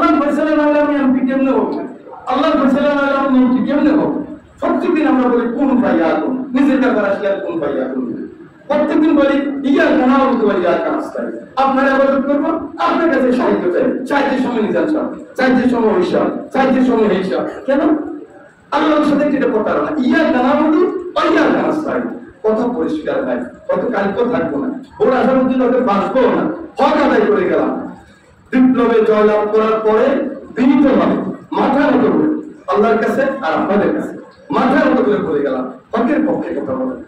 আল্লাহ ফয়সালা না হলে আমি এমপি কেমনে হবো, আল্লাহ ফয়সালা না হলে আমি এমপি কেমনে হবো। প্রত্যেকদিন আমরা বলি কোন ফাইয়াকুন, নিজের ব্যাপার আসলে কোন ফাইয়াকুন, প্রত্যেকদিন বলি ইয়া নাআবুদু ওয়া ইয়্যাকা নাস্তাঈন, আপনার ইবাদত করব, আপনার কাছে সাহায্য চাই, চাইতে সময় নিজান সব, চাইতে সময় হিসাব, চাইতে সময় হিসাব। কেন? আল্লাহর সাথে যেটা প্রতারণা, ইয়া নাআবুদু ওয়া ইয়্যাকা নাস্তাঈন। কত পরিষ্কার ভাই, কত কালকে থাকবো না, ওর আসার মধ্যে ওদের বাঁচবো না, হক আদায় করে গেলাম। বিপ্লবে জয়লাভ করার পরে বিনীতভাবে মাথা নত করে আল্লাহর কাছে আর আপনাদের কাছে মাথা নত করে বলে গেলাম, হকের পক্ষে কথা বলেন,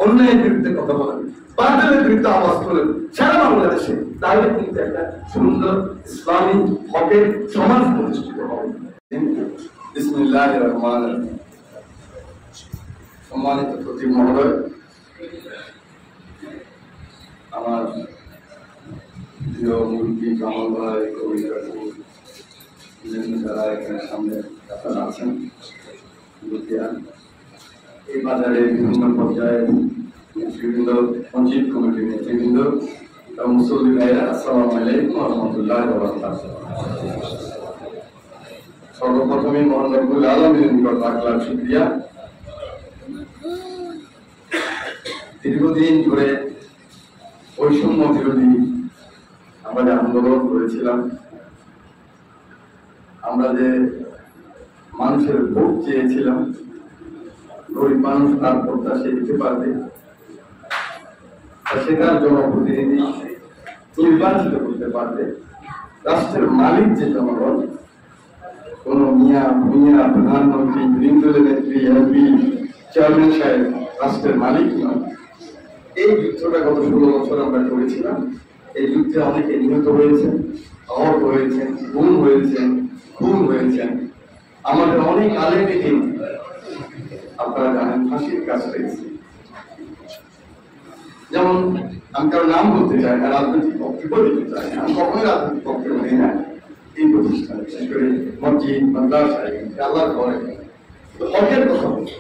অন্যায়ের বিরুদ্ধে কথা বলেন, বাতিলের বিরুদ্ধে আওয়াজ তোলেন সারা বাংলাদেশে। তাহলে কিন্তু একটা সুন্দর ইসলামী হকের সমাজ প্রতিষ্ঠিত হবে। বিসমিল্লাহির রহমানির রহিম। সম্মানিত খতিব মহোদয়, আমার প্রিয় মুরব্বী কামাল ভাই, কবি কাকুর, যারা এখানে সামনে আপনারা আছেন, এই বাজারে বিভিন্ন পর্যায়ে নেতৃবৃন্দ, সঞ্চিত কমিটির নেতৃবৃন্দ, মুসল্লি ভাইরা, আসসালামু আলাইকুম ওয়া রাহমাতুল্লাহি ওয়া বারাকাতুহু। সর্বপ্রথমে মহান রব্বুল আলামিনের নিকট লাখ লাখ শুকরিয়া। দীর্ঘদিন ধরে বৈষম্য বিরোধী আমরা যে আন্দোলন করেছিলাম, আমরা যে মানুষের ভোট চেয়েছিলাম, গরিব মানুষ তার প্রত্যাশা দিতে পারবে, সেটার জনপ্রতিনিধি নির্বাচিত করতে পারবে, রাষ্ট্রের মালিক যে জনগণ, কোন মিয়া ভূঁইয়া প্রধানমন্ত্রী, বিরোধী নেত্রী, এমপি, চেয়ারম্যান সাহেব রাষ্ট্রের মালিক নয়। এই যুদ্ধটা গত 16 বছর আমরা করেছিলাম। এই যুদ্ধে অনেকে নিহত হয়েছেন, আহত হয়েছেন, গুম হয়েছেন, খুন হয়েছেন। আমাদের অনেক আলেমীদের আপনারা জানেন ফাঁসির কাজ হয়েছে। যেমন আমি কারো নাম বলতে চাই না, রাজনৈতিক বক্তব্য দিতে চাই না, আমি কখনোই রাজনৈতিক বক্তব্য দিই না। এই প্রতিষ্ঠান বিশেষ করে মসজিদ, মাদ্রাসা, আল্লাহর ঘরে হকের কথা বলছি।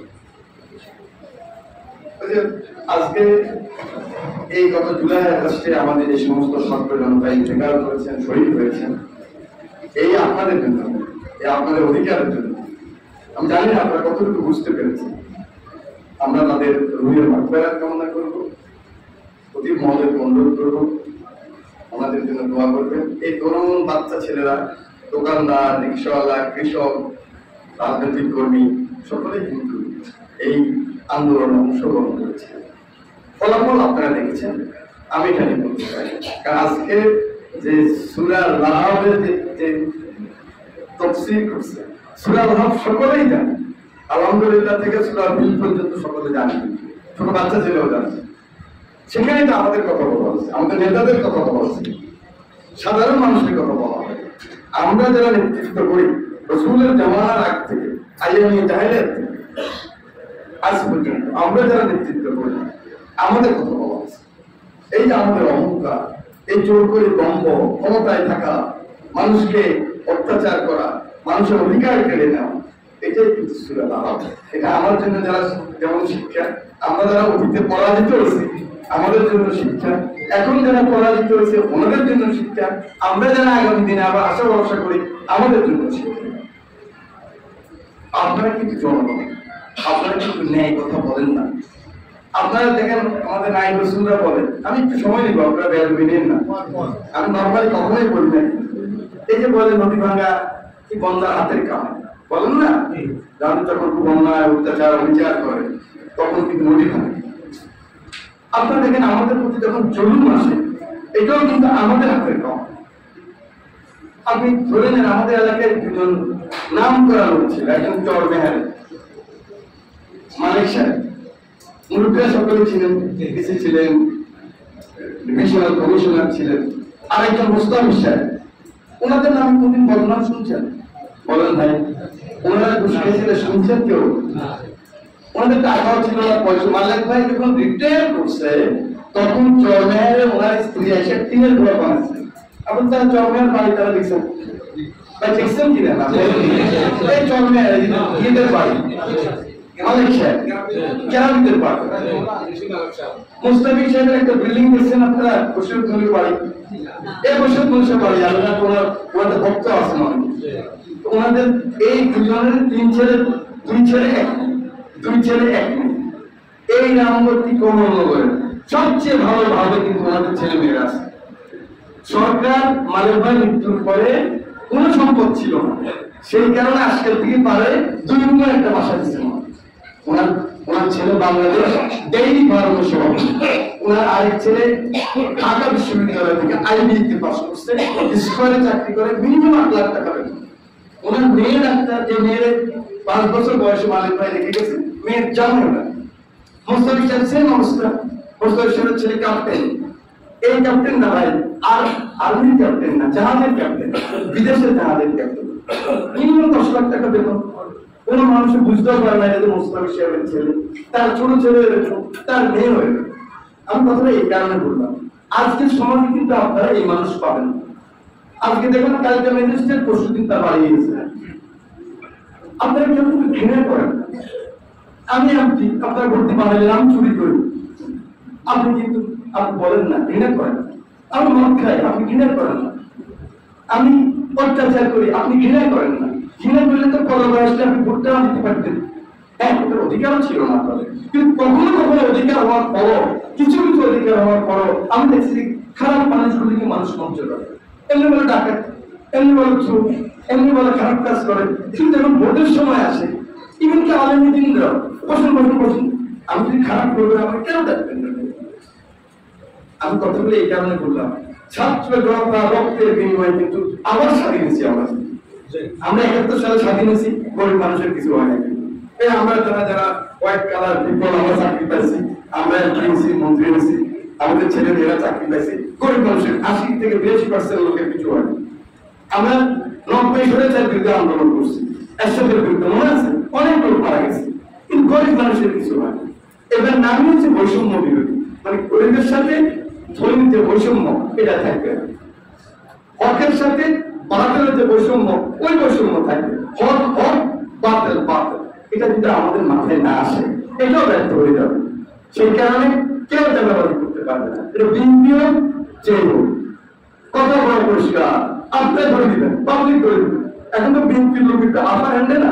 আজকে এই গত জুলাই আগস্টে আমাদের এই সমস্ত ছাত্র জনতা ইন্তেকাল করেছেন, শহীদ হয়েছেন, এই আপনাদের জন্য, এই আপনাদের অধিকারের জন্য। আমি জানি না আপনারা কতটুকু বুঝতে পেরেছেন। আমরা তাদের রুহের মাগফিরাত কামনা করব, খতিব মহোদয়কে অনুরোধ করব আমাদের জন্য দোয়া করবেন। এই তরুণ বাচ্চা ছেলেরা, দোকানদার, রিক্সাওয়ালা, কৃষক, রাজনৈতিক কর্মী সকলেই কিন্তু এই আন্দোলনে অংশগ্রহণ করেছে। ফলাফল আপনারা দেখেছেন। আমি এখানে বলতে চাই, কারণ আজকে যে সূরা লাহবের যে তাফসীর করছে, সূরা লাহব সকলেই জানে, আলহামদুলিল্লাহ থেকে সূরা ফিল পর্যন্ত সকলে জানে, ছোট বাচ্চা ছেলেও জানে। সেখানে তো আমাদের কথা বলা হচ্ছে, আমাদের নেতাদের কথা বলা হচ্ছে, সাধারণ মানুষের কথা বলা হয়। আমরা যারা নেতৃত্ব করি রাসূলের জামানার আগ থেকে, আইয়ামী জাহেলিয়াত থেকে আজ পর্যন্ত আমরা যারা নেতৃত্ব করি, আমাদের কথা বলা হচ্ছে। এই যে আমাদের অহংকার, এই জোর করে দম্ভ, ক্ষমতায় থাকা, মানুষকে অত্যাচার করা, মানুষের অধিকার কেড়ে নেওয়া, এটাই কিন্তু সূরা লাহব। এটা আমার জন্য যারা যেমন শিক্ষা, আমরা যারা অতীতে পরাজিত হয়েছি আমাদের জন্য শিক্ষা, এখন যারা পরাজিত হয়েছে ওনাদের জন্য শিক্ষা, আমরা যারা আগামী দিনে আবার আশা ভরসা করি আমাদের জন্য শিক্ষা। আপনারা কিন্তু জনগণ, আপনারা কিন্তু ন্যায় কথা বলেন না। আপনারা দেখেন আমাদের নাইব রাসূলরা বলেন, আমি একটু সময় নিব, আপনারা বেয়াদবি নেন না, আমি নরমালি কখনোই বলি না। এই যে বলেন নদী ভাঙা কি বন্দার হাতের কাম, বলেন না, যাদের যখন বন্যায় অত্যাচার বিচার করে তখন কিন্তু নদী ভাঙে। আপনারা দেখেন আমাদের প্রতি যখন জুলুম আসে, এটাও কিন্তু আমাদের হাতের কাম। আপনি ধরে নেন আমাদের এলাকায় দুজন নাম করা লোক ছিল, একজন চর মেহারি মালিক সাহেব, মুরব্বীরা সকলে ছিলেন, ডিসি ছিলেন, ডিভিশনাল কমিশনার ছিলেন, আর একজন মুস্তাফিজ সাহেব। ওনাদের নাম কোনদিন বদনাম শুনছেন? বলেন ভাই, ওনারা ঘুষ খেয়েছিলেন, শুনছেন কেউ? ওনাদের টাকাও ছিল না, পয়সা। মালিক ভাই যখন রিটায়ার করছে তখন চরমেহারে ওনার স্ত্রী এসে টিনের ঘর বানাচ্ছে। আপনি তারা চরমেহার বাড়ি তারা দেখছেন ভাই, দেখছেন কিনা? এই চরমেহার ইয়েদের বাড়ি মালিক সাহেব, কেরামীদের বাড়ি, মুস্তাফিজ সাহেবের একটা বিল্ডিং দেখছেন আপনারা, বসিরহাটের বাড়ি, এই বসিরহাটের বাড়ি, আলাদা ওনাদের ভক্ত আছে মানে ওনাদের এই দুজনের দুই ছেলে এক মেয়ে। এই রামগতি কমলনগরে সবচেয়ে ভালোভাবে কিন্তু ওনাদের ছেলে মেয়েরা আছে। সরকার মালের ভাই মৃত্যুর পরে কোনো সম্পদ ছিল না, সেই কারণে আজকাল থেকে পারে 2 নম্বর একটা বাসা দিচ্ছে ওনার ছেলে বাংলাদেশ ডেইরি ফার্মের সভাপতি, ওনার আরেক ছেলে ঢাকা বিশ্ববিদ্যালয় থেকে আইবিতে পাস করছে, স্কয়ারে চাকরি করে, মিনিমাম 8 লাখ টাকা বেতন। ওনার মেয়ে ডাক্তার, যে মেয়ের 5 বছর বয়সে মালিক ভাই রেখে গেছে, মেয়ের জানো না। মোস্তাফিজ সাহেব সেম অবস্থা, মোস্তাফিজ সাহেবের ছেলে ক্যাপ্টেন, এই ক্যাপ্টেন না ভাই, আর আর্মির ক্যাপ্টেন না, জাহাজের ক্যাপ্টেন, বিদেশের জাহাজের ক্যাপ্টেন, মিনিমাম 10 লাখ টাকা বেতন। কোন মানুষ বুঝতেও পারে না যে মোস্তাফিজ সাহেবের ছেলে, তার ছোট ছেলে এরকম, তার মেয়ে হয়ে গেল। আমি কথাটা এই কারণে বললাম, আজকের সমাজে কিন্তু আপনারা এই মানুষ পাবেন। আজকে দেখুন কালকে ম্যাজিস্ট্রেট, পরশু দিন তার বাড়ি গেছে। আপনারা কেউ কিন্তু ঘৃণা করেন। আমি আপনার ভর্তি বানালেন, আমি চুরি করি, আপনি কিন্তু আপনি বলেন না, ঘৃণা করেন। আমি মদ খাই, আপনি ঘৃণা করেন না। আমি অত্যাচার করি, আপনি ঘৃণা করেন না। ঘৃণা করলে তো পরের বয়সে আপনি ভোটটা দিতে পারতেন। হ্যাঁ, ওটার অধিকারও ছিল না আপনাদের, কিন্তু কখনো কখনো অধিকার হওয়ার পরও, কিছু অধিকার হওয়ার পরও আমি দেখছি খারাপ মানুষগুলিকে মানুষ মঞ্চ করে, এমনি বলে ডাকাত, এমনি বলে চোখ, এমনি বলে খারাপ কাজ করে। কিন্তু যখন ভোটের সময় আসে, ইভেন কি আলমদিনরা বসুন, আমি যদি খারাপ করবো আমাকে কেন ডাকবেন? আমি কথাগুলো এই কারণে বললাম, ছাত্র জনতা রক্তের বিনিময়ে কিন্তু আবার স্বাধীন হয়েছি। আমরা 71 সালে স্বাধীন হয়েছি, গরিব মানুষের কিছু হয় না। আমরা যারা হোয়াইট কালার পিপল, আমরা চাকরি পাইছি, আমরা মন্ত্রী হয়েছি, আমাদের ছেলে মেয়েরা চাকরি পাইছি। গরিব মানুষের 80 থেকে 82% লোকের কিছু হয় না। আমরা 90 সালের বিরুদ্ধে আন্দোলন করছি, এরশাদের বিরুদ্ধে, মনে আছে? অনেক লোক মারা গেছে, কিন্তু গরিব মানুষের কিছু হয় না। এবার নামই হচ্ছে বৈষম্য বিরোধী, মানে গরিবের সাথে ধনীর যে বৈষম্য, এটা থাকবে। হকের সাথে বাতিলের যে বৈষম্য, ওই বৈষম্য থাকবে। হক হক, বাতিল বাতিল, এটা যদি আমাদের মাথায় না আসে, এটাও ব্যর্থ হয়ে যাবে। সেই কারণে কেউ চাঁদাবাজি করতে পারবে না। এটা বিএনপিও যে কথা বড় পরিষ্কার, আপনার ধরে দিবেন, পাবলিক ধরে দিবেন। এখন তো বিএনপির লোক একটু আফার হ্যান্ডে না,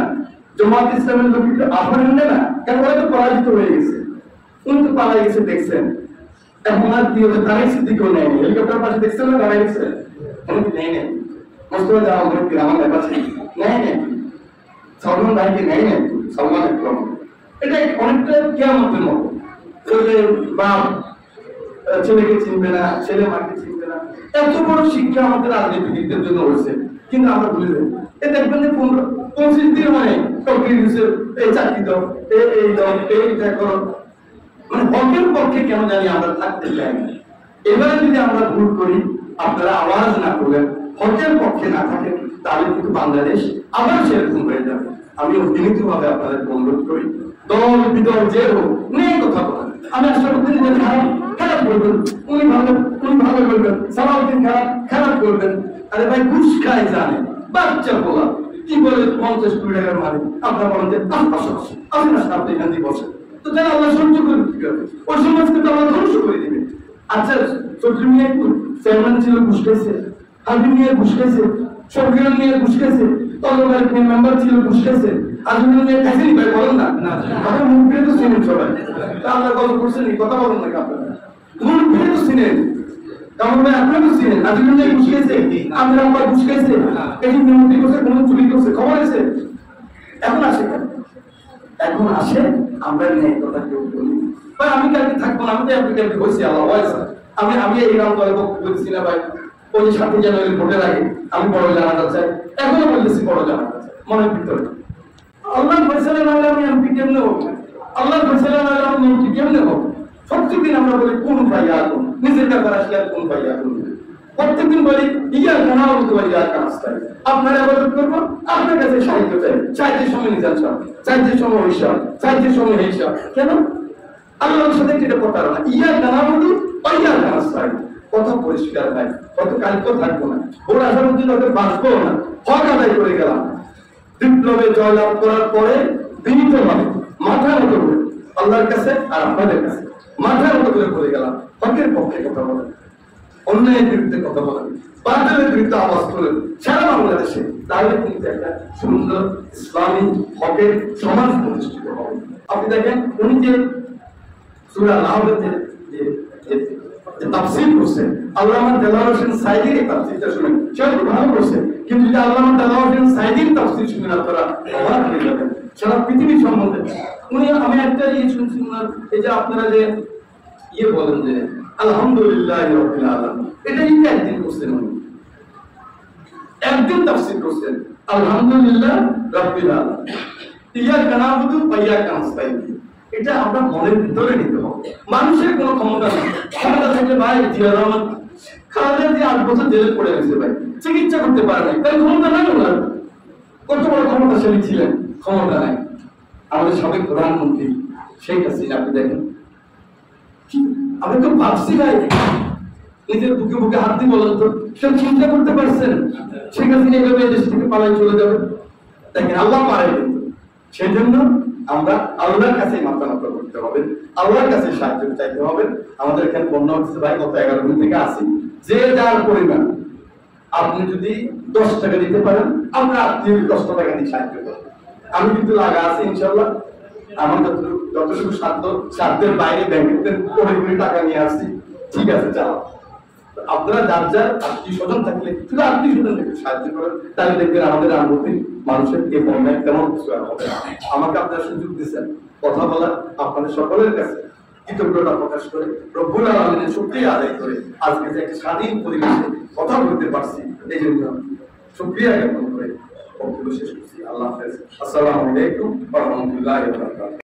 জামাত ইসলামের লোক একটু আফার হ্যান্ডে না, কেন হয়তো পরাজিত হয়ে গেছে, উনি তো পালাই গেছে, দেখছেন। এখন আর কি হচ্ছে, তারাই সিদ্দিকেও নেয়নি, হেলিকপ্টার পাশে দেখছেন না, দাঁড়াই গেছে, অনেক নেই নেই। মোস্তফা যাওয়া অনেক আমার কাছে নেয় নেই, সালমান ভাইকে নেয় নেই, সালমান একদম। এটা অনেকটা কিয়ামতের মতো, বাপ ছেলেকে চিনবে না, ছেলে মাকে চিনবে না। এত বড় শিক্ষা আমাদের রাজনীতিবিদদের জন্য হয়েছে, কিন্তু আমরা ভুলে যাই। এ দেখবেন যে 15-25 দিন মানে এই চাকরি দাও, এই দাও, এইটা করো, মানে হকের পক্ষে কেন জানি আমরা থাকতে চাই না। এবারে যদি আমরা ভুল করি, আপনারা আওয়াজ না করবেন, হকের পক্ষে না থাকেন, তাহলে কিন্তু বাংলাদেশ আবার সেরকম হয়ে যাবে। আমি অভিনীত ভাবে আপনাদের অনুরোধ করি, দল বিদল যে হোক, নেই কথা বলেন। আমি আশা করতে যে খারাপ বলবেন, উনি ভালো বলবেন, সালাউদ্দিন খারাপ বলবেন। আরে ভাই, ঘুষ খায় জানে, বাচ্চা বলা কি বলে 50-20 টাকার মালিক, আপনারা বলেন যে আসেন না, আপনি এখান দিয়ে বসেন, তো যারা আল্লাহ সহ্য করে দিতে হবে, ওই সমাজকে তো আল্লাহ ধ্বংস করে দিবে। আচ্ছা, চৌধুরী মিয়া চেয়ারম্যান ছিল, ঘুষ খাইছে, হাবিব মিয়া ঘুষ খাইছে, শফিউল মিয়া ঘুষ খাইছে, তলবারের মেম্বার ছিল, ঘুষ খাইছে, আজমির মিয়া খাইছেনি ভাই, বলেন না? আপনার মুখ ফিরে তো চিনেন সবাই, তা আল্লাহ গল্প করছেন, কথা বলেন নাকি আপনারা? মুখ ফিরে তো চিনেন, কামর ভাই আপনারা তো চিনেন, আজমির মিয়া ঘুষ খাইছে, আমির আব্বা ঘুষ খাইছে, এই মেমতি করছে, কোন চুরি করছে, খবর আছে? এখন আসে কেন? এখন আসে আমরা নেই কথা কেউ বলি ভাই, আমি কালকে থাকবো না, আমি তো আপনি কালকে বলছি আল্লাহ ওয়াইসা, আমি এই নাম দলে বক্তব্য দিচ্ছি না ভাই। ওই যে 7 জানুয়ারি ভোটের আগে আমি বড় জানাতে চাই, এখনো বলতেছি বড় জানাতে চাই, মনের ভিতরে আল্লাহ ফয়সালা না হলে আমি এমপি কেমনে হবো? আল্লাহ ফয়সালা না হলে আমি এমপি কেমনে হবো? প্রত্যেকদিন আমরা বলি কোন ভাইয়া কোন, নিজের ব্যাপার আসলে আর কোন ভাইয়া কোন, প্রত্যেকদিন বলি ইয়া কেনা বলতে পারি আর কাজটাই আপনার আবাদত করবো, আপনার কাছে সাহিত্য চাই, চাইতে সময় নিজান সব, চাইতে সময় হিসাব, চাইতে সময় হিসাব, কেন? আল্লাহর সাথে এটা প্রতারণা। ইয়া কেনা বলি ইয়া কাজটাই, কথা পরিষ্কার ভাই, কত কালকেও থাকবো না, ওর আসার মধ্যে ওদের বাঁচবো না, হক আদায় করে গেলাম। বিপ্লবে জয়লাভ করার পরে বিনীত ভাবে মাথা মতো করে আল্লাহর কাছে আর আপনাদের কাছে মাথার মতো করে বলে গেলাম, হকের পক্ষে কথা বলেন, অন্যায়ের বিরুদ্ধে কথা বলেন, বাতিলের বিরুদ্ধে আওয়াজ তোলেন সারা বাংলাদেশে, তাহলে কিন্তু একটা সুন্দর ইসলামী হকের সমাজ প্রতিষ্ঠিত হবে। আপনি দেখেন উনি যে সূরা আল-আহজাব যে তাফসীর করছেন, আল্লামা দেলাওয়ার হোসেন সাইদির এই তাফসীরটা শুনেন, সবাই ভালো করছেন, কিন্তু যদি আল্লামা দেলাওয়ার হোসেন সাইদির তাফসীর শুনেন আপনারা অবাক হয়ে যাবেন সারা পৃথিবী সম্বন্ধে। উনি আমি একটা শুনছি উনার, এই যে আপনারা যে বলেন যে আলহামদুলিল্লাহ রাব্বিল আলামিন, এটা একদিন করছেন, উনি একদিন তাফসীর করছেন আলহামদুলিল্লাহ রাব্বিল আলামিন, ইয়াকা না'বুদু ওয়া ইয়াকা নাস্তাইন। এটা আমরা মনের ভিতরে নিতে হবে। মানুষের কোনো ক্ষমতা নেই, ক্ষমতা থাকলে ভাই জিয়া রহমান খালেদা জিয়া 8 বছর জেলে পড়ে গেছে ভাই, চিকিৎসা করতে পারে নাই, তার ক্ষমতা নাই ওনার। কত বড় ক্ষমতাশালী ছিলেন, ক্ষমতা নাই। আমাদের সাবেক প্রধানমন্ত্রী শেখ হাসিনা, আপনি দেখেন, আমি তো ভাবছি ভাই, নিজের বুকে বুকে হাত দিয়ে বলেন তো, সব চিন্তা করতে পারছেন শেখ হাসিনা এভাবে দেশ থেকে পালাই চলে যাবে? দেখেন আল্লাহ পারে, কিন্তু সেই জন্য আমরা আল্লাহর কাছে মাথা নত করতে হবে, আল্লাহর কাছে সাহায্য চাইতে হবে। আমাদের এখানে বন্যা হচ্ছে ভাই, গত 11 দিন থেকে আসি, যে যার পরিমাণ আপনি যদি 10 টাকা দিতে পারেন, আমরা আপনি 10 টাকা দিয়ে সাহায্য করব। আমি কিন্তু লাগা আছি ইনশাআল্লাহ, আমার যতটুকু সাধ্যের বাইরে ব্যাংকের কোটি টাকা নিয়ে আসছি, ঠিক আছে চাও। আপনারা যার যার আত্মীয় স্বজন থাকলে শুধু আত্মীয় স্বজনকে সাহায্য করেন, তাহলে দেখবেন আমাদের আনুগতিক মানুষের এই বন্যায় তেমন কিছু আর হবে না। আমাকে আপনারা সুযোগ দিচ্ছেন কথা বলার, আপনাদের সকলের কাছে কৃতজ্ঞতা প্রকাশ করে রব্বুল আলামিনের শুকরিয়া আদায় করে আজকে যে একটা স্বাধীন পরিবেশে কথা বলতে পারছি, এই জন্য শুকরিয়া জ্ঞাপন করে বক্তব্য শেষ করছি। আল্লাহ হাফেজ। আসসালামু আলাইকুম ওয়া রাহমাতুল্লাহি ওয়া বারাকাতুহু।